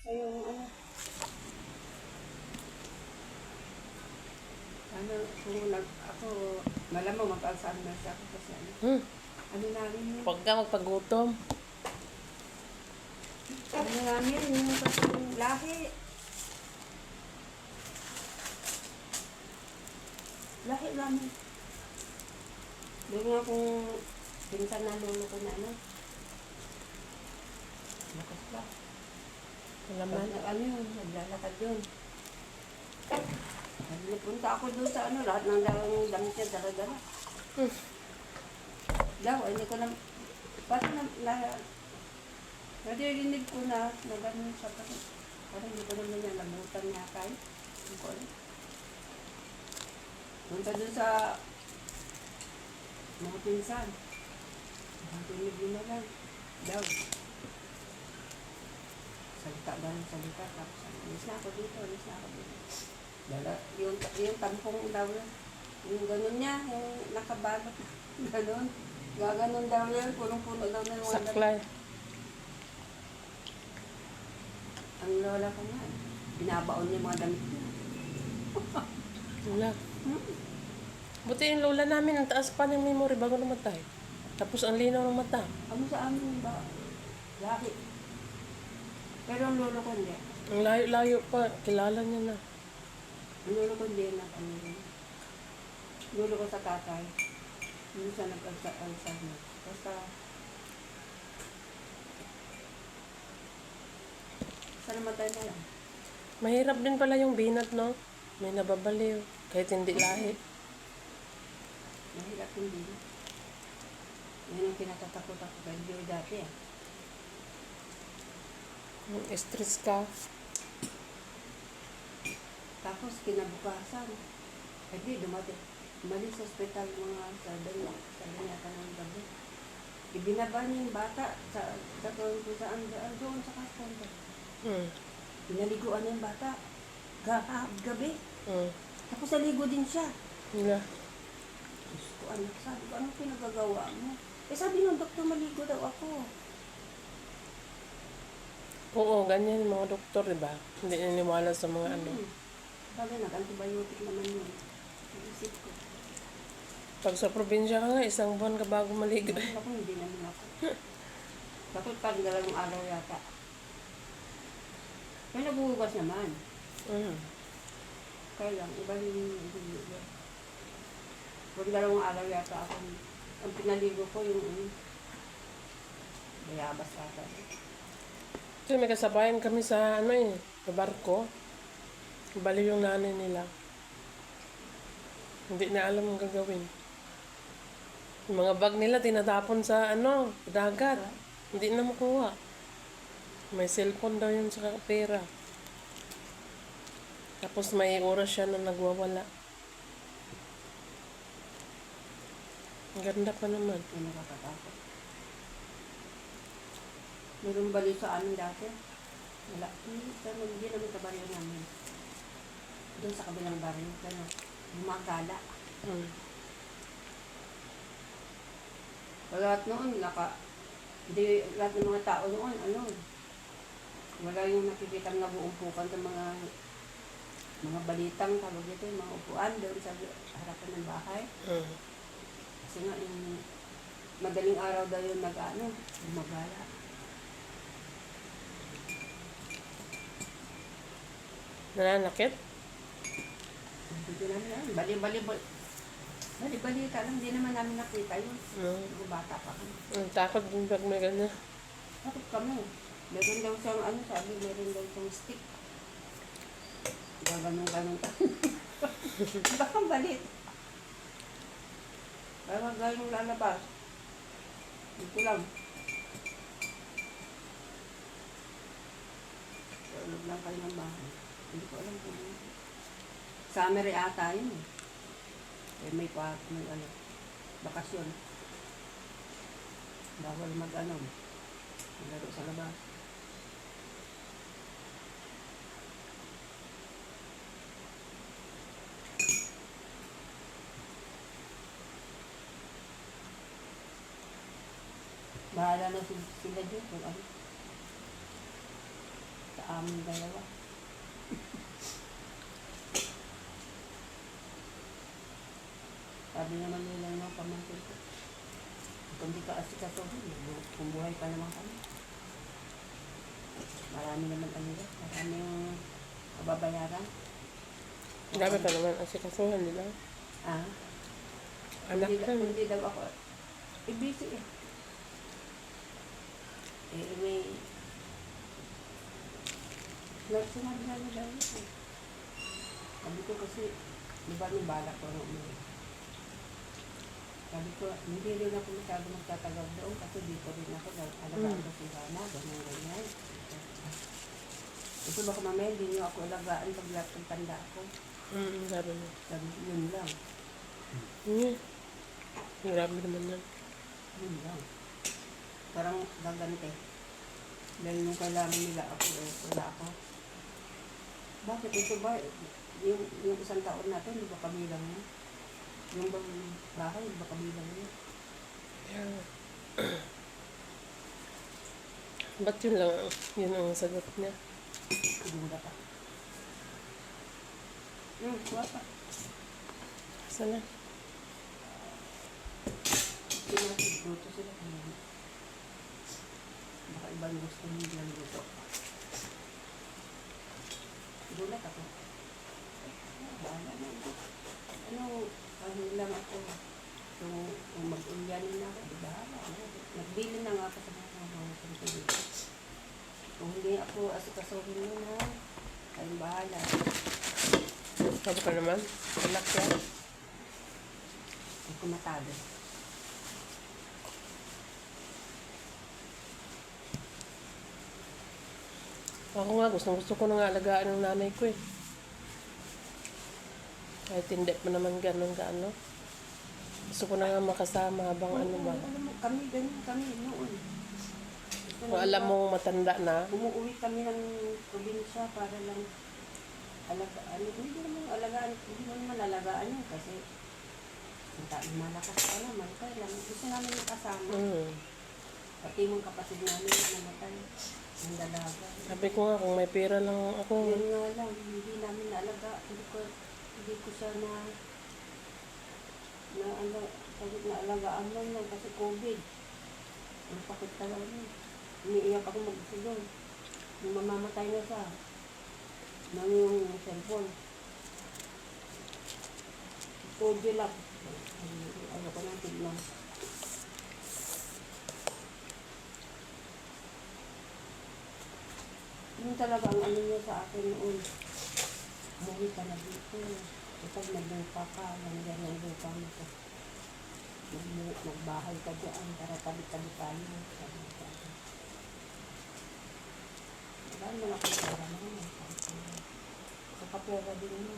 Ay, yung kung ako, malamang mag-Alzheimer ako kasi ano namin yun. Huwag ka magpagutom. Ano namin, yung kasing lahi. Lahi namin. Doon nga kung pinsan na lolo ko na lakas ba? Alaman. Ano yun, naglalakad yun. Napunta ako doon sa lahat ng damit niya dala-dala. Daw, hindi ko lang, parang naririnig ko na gano'n siya parang hindi ko naman niya nabutan niya kahit. Hindi ko alam. Punta doon sa mga pinsan. Nakatinig mo na lang. Daw. Salita ba ng salita? Tapos, alis na ako dito. Dala, yung tampong daw na. Yung gano'n niya, yung nakabalot. Gano'n. Gaganon daw yan. Punong-puno daw na yung Saklay. Ang lola ko nga, binabaon niya mga damit niya. Wala. Buti yung lola namin, ang taas pa ng memory bago namatay. Tapos ang linaw ng mata. Ano sa amin ba? Laki. Pero ang lolo ko hindi. Ang layo-layo pa, kilala niya na. Ang lolo ko hindi na lolo ko sa tatay. Hindi siya nag-Alzheimer. Basta, sa namatay na lang. Mahirap din pala yung binat, no? May nababaliw. Kahit hindi lahi. Mahirap hindi. Yan ang kinatatakot ako kay Joy dati Stress ka. Tapos kinabukasan, dumating sa ospital mga sabi niya ng gabi. Ibinaba niya yung bata sa doon sa hospital. Pinaliguan niya yung bata. Gabi. Tapos naligo din siya. Wala. Diyos ko, anak, sabi ko, ano pinagagawa mo? Sabi ng doktor, maligo daw ako. Oo, ganyan yung mga doktor, diba? Hindi niniwala sa mga Bagay, nag-antibiotic naman yun. Naisip ko. Pag sa probinsya ka nga, isang buwan ka bago maligo. Ako, hindi naman ako. Bakit parang dalawang araw yata. May naguhugas naman. Kaya lang, iba yung pag dalawang araw yata ako. Ang pinaligo ko yung bayabas ata. Kasi may kasabayan kami sa sa barko. Baliw yung nanay nila. Hindi na alam ang gagawin. Yung mga bag nila tinatapon sa dagat. Hindi na makuha. May cellphone daw yun sa pera. Tapos may oras siya na nagwawala. Ang ganda pa naman. Ay, nakakatakot. Meron baliw sa amin dati. Wala. Hindi naman sa baryo namin. Doon sa kabilang baryo. Gumagala. Lahat noon, hindi lahat ng mga tao noon, wala yung nakikitang nag-uumpukan sa mga balitang, tawag dito, yung mga upuan doon sa harapan ng bahay. Kasi nga, yung madaling araw daw yung gumagala. Nananakit? Hindi namin alam. Bali-balita lang, hindi naman namin nakita yun. Bata pa kami. Takot din pag may ganyan. Takot kami. Meron daw siyang, sabi, meron daw siyang stick. Gaganong-ganong ka. Bakang balit. Parang ganong lalabas. Dito lang. Tulog lang kayo ng bahay. Hindi ko alam kung ano. Summer ata yun eh. May bakasyon. Bawal maglaro sa labas. Bahala na sila dyan kung ano. Sa aming dalawa. Sabi naman nila ng pamangkin ko, kung di ka asikasuhin, kumuhay pa naman kami. Marami naman kanila, marami yung kababayaran. Grabe pa naman ang sikasuhan nila. Ah, Anak ka. hindi daw ako, busy eh. May, sinabi na nila yun eh. Sabi ko kasi, di ba nung balak ko nung umuwi? Sabi ko, hindi rin ako masyado magtatagaw doon kasi dito rin ako, alagaan ko si Hana, ganyan. Kasi baka mamaya hindi niyo ako alagaan pag lahat ng tanda ako. Sabi mo. Sabi, yun lang. Grabe naman yan. Yun lang. Parang gagante. Dahil nung kailangan nila ako, wala ako. Bakit ito ba? Yung isang taon natin, di ba kabilang yun? Yung bang bahay, di ba kabilang yun? Yeah. Ba't yun lang? Yun ang sagot niya. Sigura pa. Wala pa. Sana? Luto sila. Baka ibang gusto nilang luto. Gulat ako. Bahala na ito. Ano lang ako. Kung mag-ulyanin na ako, di bahala na. Nagbili na nga ako sa mga pagkakas. Kung hindi ako asikasuhin mo na, kayong bahala. Sabi ka naman? Anak yan? Hindi ko matalo. Ako nga, gusto ko na nga alagaan ng nanay ko eh. Kahit hindi pa naman ganun gaano. Gusto ko na nga makasama habang ano ba. Alam mo, kami ganyan kami noon. Kung alam mong matanda na, Umuwi kami ng probinsya para lang alagaan. Hindi naman alagaan yun kasi malakas pa naman. Kaya lang, gusto namin makasama. Pati mong kapatid namin na namatay. Ang dalaga. sabi ko nga kung may pera lang ako. Yun nga lang, hindi namin naalaga. Hindi ko siya naalagaan lang kasi COVID. Ang pakit talaga yun. Umiiyak ako mag-isigol. Nung mamamatay na siya, nang yung cellphone. Audio lang. Ayoko nang tignan. Yun talaga ang ano niya sa akin noon. Umuwi ka na dito. Kapag naglupa ka, nandiyan yung lupa mo ko. Magbahay ka dyan, para tabi-tabi tayo. Sabi ko sa akin. Diba, malaki pera naman. Sa kapera din naman.